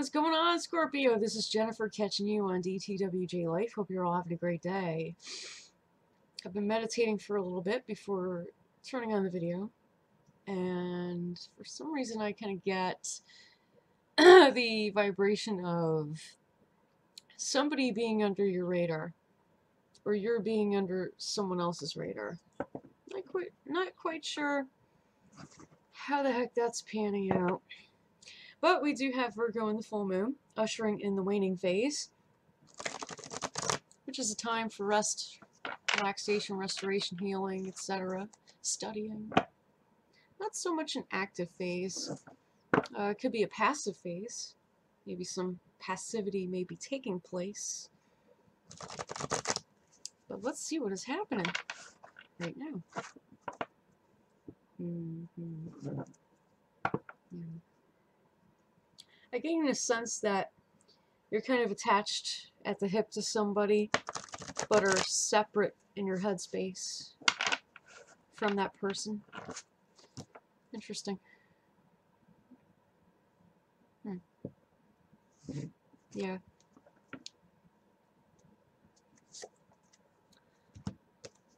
what's going on, Scorpio? This is Jennifer catching you on DTWJ Life. Hope you're all having a great day. I've been meditating for a little bit before turning on the video, and for some reason I kind of get the vibration of somebody being under your radar, or you're being under someone else's radar. Not quite sure how the heck that's panning out. But we do have Virgo in the full moon, ushering in the waning phase, which is a time for rest, relaxation, restoration, healing, etc. Studying. Not so much an active phase. It could be a passive phase. Maybe some passivity may be taking place. But let's see what is happening right now. I gain a sense that you're kind of attached at the hip to somebody, but are separate in your headspace from that person. Interesting. Yeah.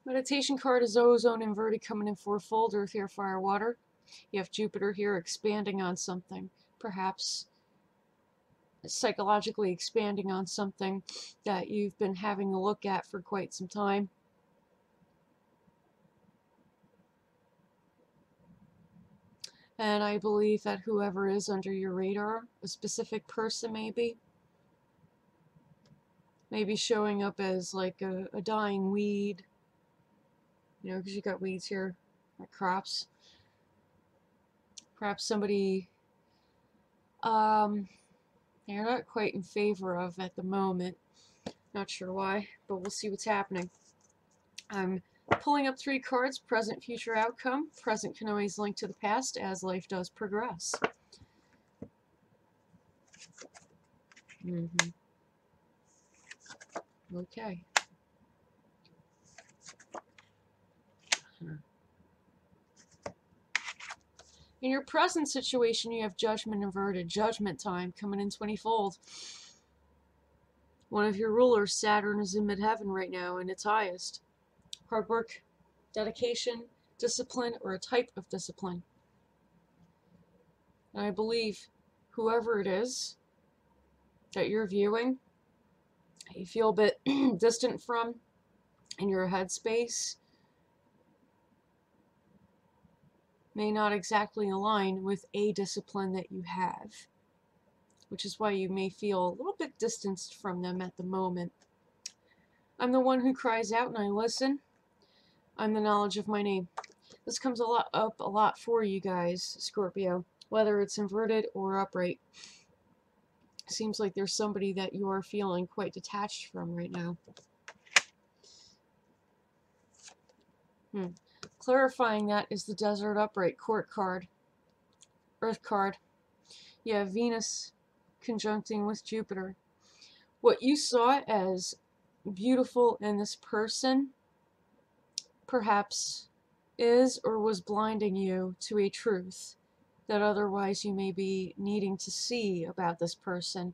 Meditation card is ozone inverted coming in fourfold, earth, air, fire, water. You have Jupiter here expanding on something, perhaps psychologically expanding on something that you've been having a look at for quite some time. And I believe that whoever is under your radar, a specific person maybe showing up as like a dying weed, you know, because you got weeds here, like crops. Perhaps somebody you're not quite in favor of at the moment. Not sure why, but we'll see what's happening. I'm pulling up 3 cards, present, future, outcome. Present can always link to the past as life does progress. Okay. In your present situation, you have judgment inverted, judgment time coming in 20-fold. One of your rulers, Saturn, is in midheaven right now in its highest. Hard work, dedication, discipline, or a type of discipline. And I believe whoever it is that you're viewing, you feel a bit distant from in your headspace, may not exactly align with a discipline that you have, which is why you may feel a little bit distanced from them at the moment. I'm the one who cries out and I listen. I'm the knowledge of my name. This comes up a lot for you guys, Scorpio, whether it's inverted or upright. Seems like there's somebody that you are feeling quite detached from right now. Clarifying that is the Desert Upright Court card, Earth card. You have Venus conjuncting with Jupiter. What you saw as beautiful in this person perhaps is or was blinding you to a truth that otherwise you may be needing to see about this person.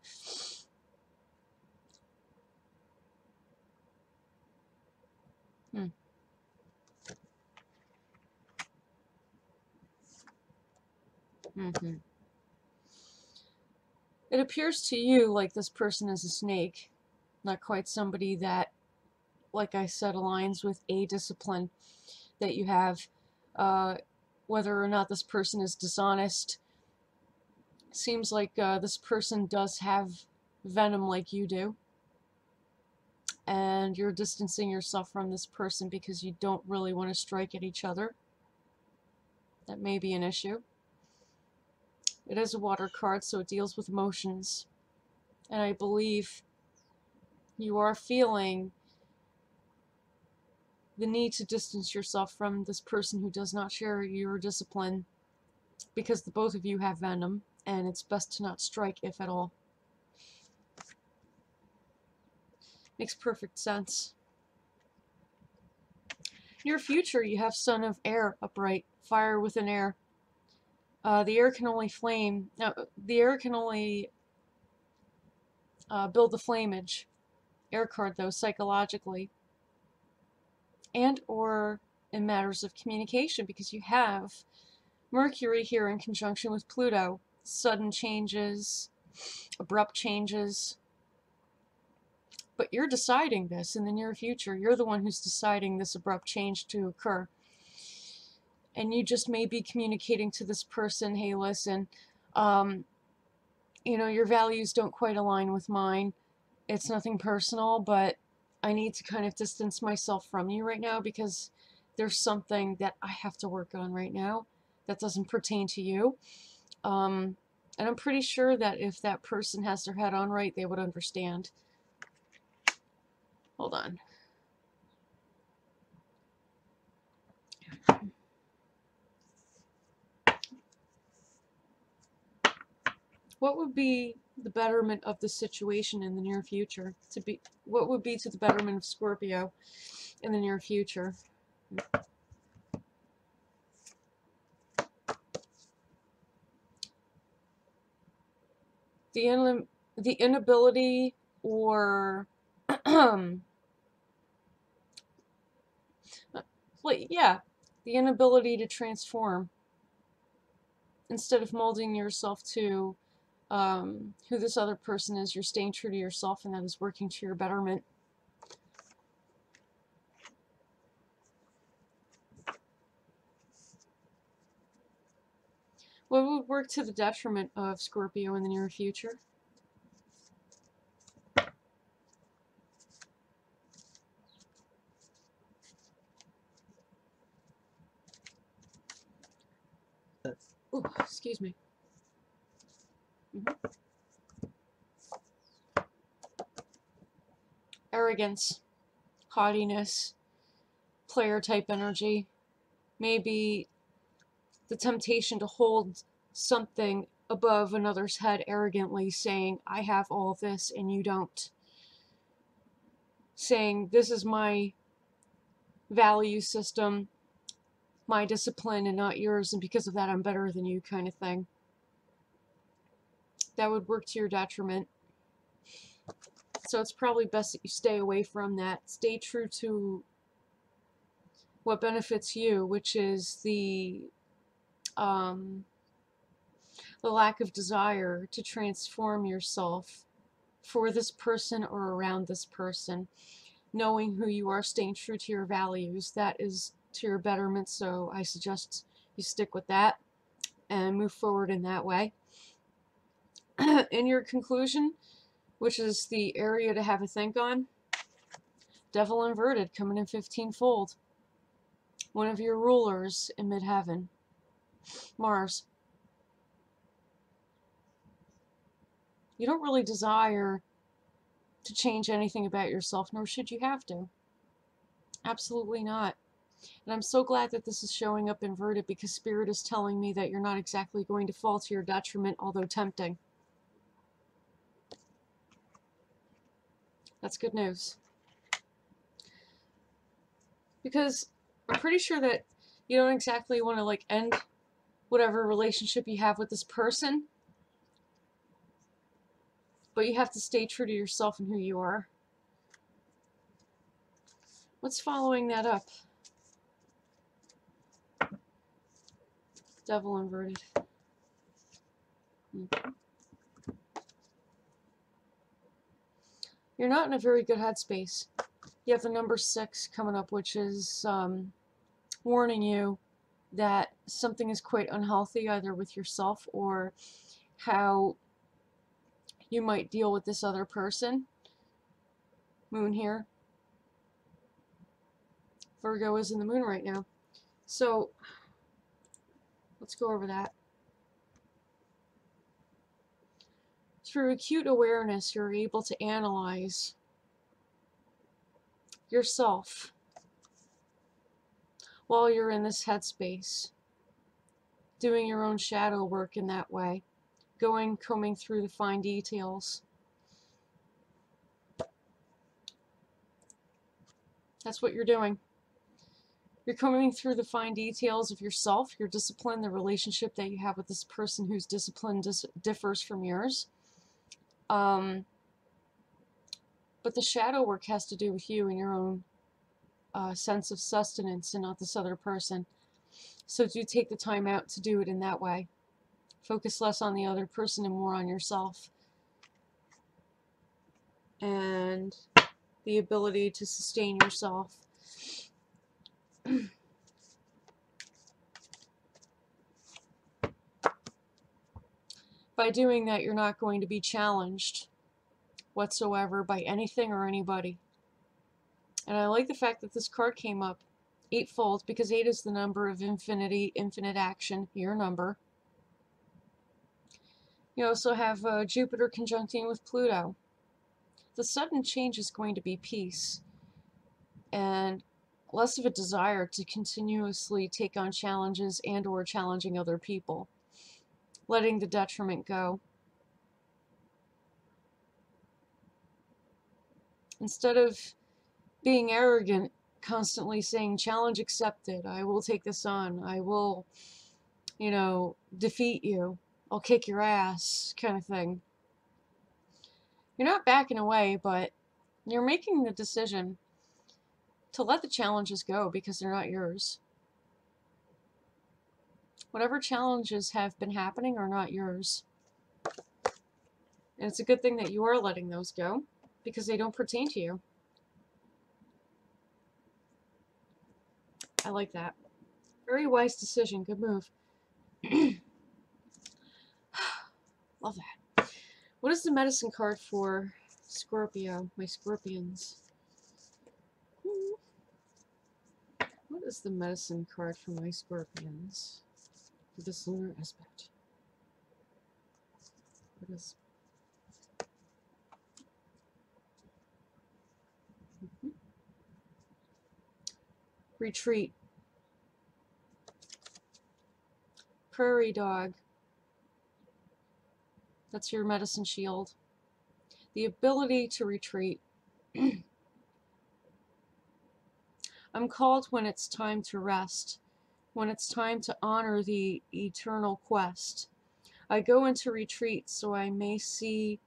It appears to you like this person is a snake, not quite somebody that, like I said, aligns with a discipline that you have. Whether or not this person is dishonest, seems like this person does have venom like you do, and you're distancing yourself from this person because you don't really want to strike at each other. That may be an issue. It is a water card, so it deals with emotions, and I believe you are feeling the need to distance yourself from this person who does not share your discipline, because the both of you have venom, and it's best to not strike, if at all. Makes perfect sense. In your future, you have Son of Air upright, fire within air. The air can only flame. Now, the air can only build the flameage. Air card though, psychologically. And or in matters of communication, because you have Mercury here in conjunction with Pluto. Sudden changes, abrupt changes. But you're deciding this in the near future. You're the one who's deciding this abrupt change to occur. And you just may be communicating to this person, hey, listen, you know, your values don't quite align with mine. It's nothing personal, but I need to kind of distance myself from you right now because there's something that I have to work on right now that doesn't pertain to you. And I'm pretty sure that if that person has their head on right, they would understand. Hold on. What would be the betterment of the situation in the near future? What would be to the betterment of Scorpio in the near future? The inability or yeah, the inability to transform. Instead of molding yourself to who this other person is, you're staying true to yourself, and that is working to your betterment. What would work to the detriment of Scorpio in the near future? Ooh, excuse me. Arrogance, haughtiness, player type energy, maybe the temptation to hold something above another's head arrogantly, saying, I have all of this and you don't. Saying, this is my value system, my discipline and not yours, and because of that I'm better than you, kind of thing. That would work to your detriment. So it's probably best that you stay away from that. Stay true to what benefits you, which is the lack of desire to transform yourself for this person or around this person. Knowing who you are, staying true to your values, that is to your betterment, so I suggest you stick with that and move forward in that way. In your conclusion, which is the area to have a think on, Devil inverted coming in 15-fold. One of your rulers in midheaven, Mars. You don't really desire to change anything about yourself, nor should you have to. Absolutely not. And I'm so glad that this is showing up inverted, because Spirit is telling me that you're not exactly going to fall to your detriment, although tempting. That's good news. Because I'm pretty sure that you don't exactly want to like end whatever relationship you have with this person, but you have to stay true to yourself and who you are. What's following that up? Devil inverted. You're not in a very good headspace. You have the number 6 coming up, which is warning you that something is quite unhealthy, either with yourself or how you might deal with this other person. Moon here. Virgo is in the moon right now. So let's go over that. Through acute awareness, you're able to analyze yourself while you're in this headspace, doing your own shadow work in that way, combing through the fine details. That's what you're doing. You're combing through the fine details of yourself, your discipline, the relationship that you have with this person whose discipline differs from yours. But the shadow work has to do with you and your own sense of sustenance and not this other person. So do take the time out to do it in that way. Focus less on the other person and more on yourself. And the ability to sustain yourself. By doing that, you're not going to be challenged whatsoever by anything or anybody. And I like the fact that this card came up eightfold, because 8 is the number of infinity, infinite action, your number. You also have Jupiter conjuncting with Pluto. The sudden change is going to be peace, and less of a desire to continuously take on challenges and or challenging other people. Letting the detriment go. Instead of being arrogant, constantly saying, challenge accepted, I will take this on, I will, you know, defeat you, I'll kick your ass, kind of thing. You're not backing away, but you're making the decision to let the challenges go because they're not yours. Whatever challenges have been happening are not yours. And it's a good thing that you are letting those go, because they don't pertain to you. I like that. Very wise decision. Good move. Love that. What is the medicine card for Scorpio, my Scorpions? What is the medicine card for my Scorpions for this lunar aspect? What is... Retreat. Prairie dog. That's your medicine shield. The ability to retreat. I'm called when it's time to rest, when it's time to honor the eternal quest. I go into retreat so I may see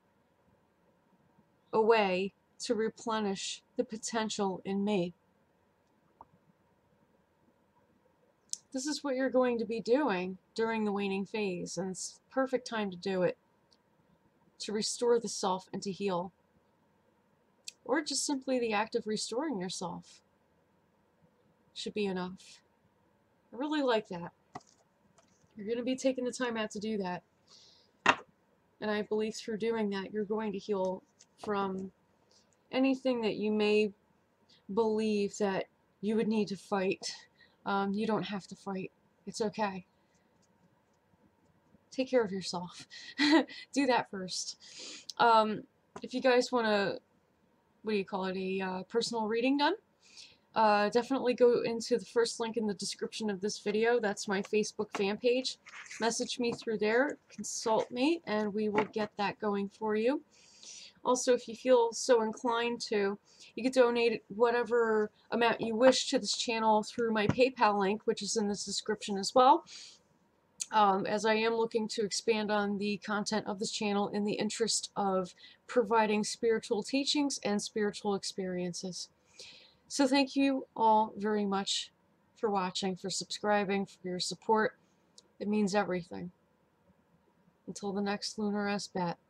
a way to replenish the potential in me. This is what you're going to be doing during the waning phase, and it's the perfect time to do it. To restore the self and to heal. Or just simply the act of restoring yourself should be enough. I really like that. You're going to be taking the time out to do that. And I believe through doing that, you're going to heal from anything that you may believe that you would need to fight. You don't have to fight. It's okay. Take care of yourself. Do that first. If you guys want to, what do you call it, a personal reading done, definitely go into the first link in the description of this video. That's my Facebook fan page. Message me through there, consult me, and we will get that going for you. Also, if you feel so inclined to, you can donate whatever amount you wish to this channel through my PayPal link, which is in this description as well. As I am looking to expand on the content of this channel in the interest of providing spiritual teachings and spiritual experiences. So thank you all very much for watching, for subscribing, for your support. It means everything. Until the next lunar aspect,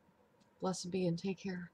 blessed be and take care.